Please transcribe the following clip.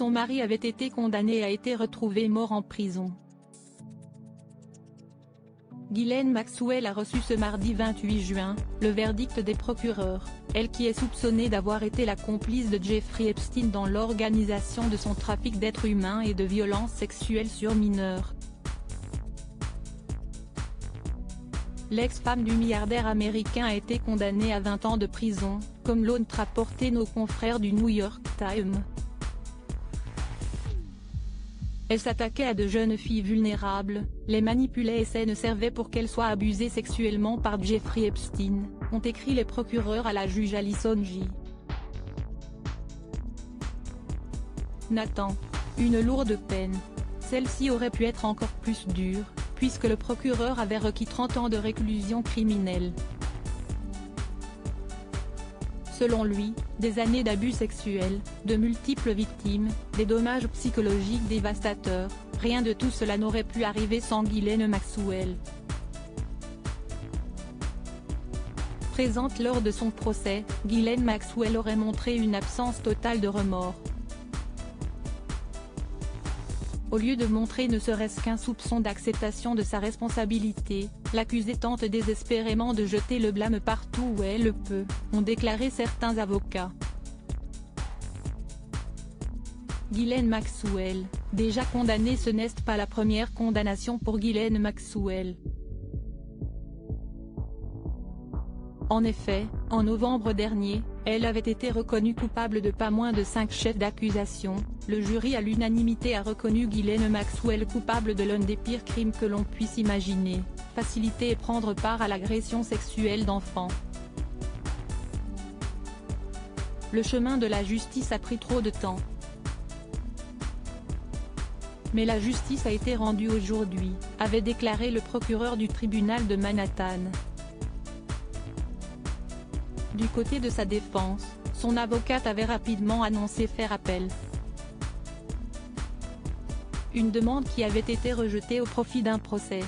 Son mari avait été condamné et a été retrouvé mort en prison. Ghislaine Maxwell a reçu ce mardi 28 juin, le verdict des procureurs, elle qui est soupçonnée d'avoir été la complice de Jeffrey Epstein dans l'organisation de son trafic d'êtres humains et de violences sexuelles sur mineurs. L'ex-femme du milliardaire américain a été condamnée à 20 ans de prison, comme l'ont rapporté nos confrères du New York Times. Elle s'attaquait à de jeunes filles vulnérables, les manipulait et ne servait pour qu'elles soient abusées sexuellement par Jeffrey Epstein, ont écrit les procureurs à la juge Alison J. Nathan. Une lourde peine. Celle-ci aurait pu être encore plus dure, puisque le procureur avait requis 30 ans de réclusion criminelle. Selon lui, des années d'abus sexuels, de multiples victimes, des dommages psychologiques dévastateurs, rien de tout cela n'aurait pu arriver sans Ghislaine Maxwell. Présente lors de son procès, Ghislaine Maxwell aurait montré une absence totale de remords. Au lieu de montrer ne serait-ce qu'un soupçon d'acceptation de sa responsabilité, l'accusée tente désespérément de jeter le blâme partout où elle le peut, ont déclaré certains avocats. Ghislaine Maxwell, déjà condamnée. Ce n'est pas la première condamnation pour Ghislaine Maxwell. En effet, en novembre dernier, elle avait été reconnue coupable de pas moins de 5 chefs d'accusation. Le jury à l'unanimité a reconnu Ghislaine Maxwell coupable de l'un des pires crimes que l'on puisse imaginer, faciliter et prendre part à l'agression sexuelle d'enfants. Le chemin de la justice a pris trop de temps. Mais la justice a été rendue aujourd'hui, avait déclaré le procureur du tribunal de Manhattan. Du côté de sa défense, son avocate avait rapidement annoncé faire appel. Une demande qui avait été rejetée au profit d'un procès.